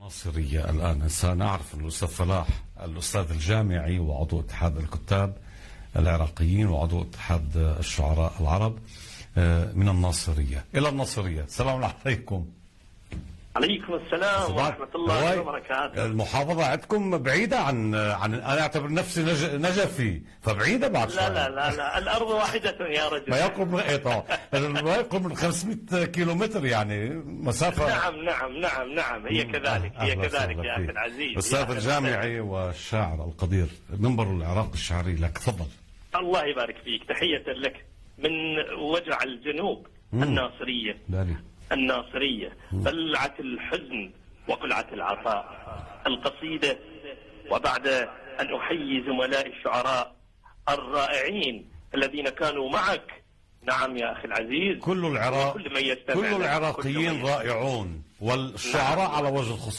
الناصرية الآن سنعرف الأستاذ فلاح الأستاذ الجامعي وعضو اتحاد الكتاب العراقيين وعضو اتحاد الشعراء العرب من الناصرية إلى الناصرية. السلام عليكم. عليكم السلام ورحمة الله وبركاته. المحافظة عندكم بعيدة عن أنا أعتبر نفسي نجفي فبعيدة بعد شوية. لا الأرض واحدة يا رجل. ما يقرب من 500 كيلومتر يعني مسافة. نعم هي كذلك يا أخي العزيز. أستاذ الجامعي والشاعر القدير منبر العراق الشعري لك، تفضل. الله يبارك فيك، تحية لك من وجع الجنوب. الناصرية بلعة الحزن وقلعة العطاء القصيدة. وبعد أن أحيي زملائي الشعراء الرائعين الذين كانوا معك. نعم يا أخي العزيز، كل العراقيين رائعون والشعراء على وجه الخصوص.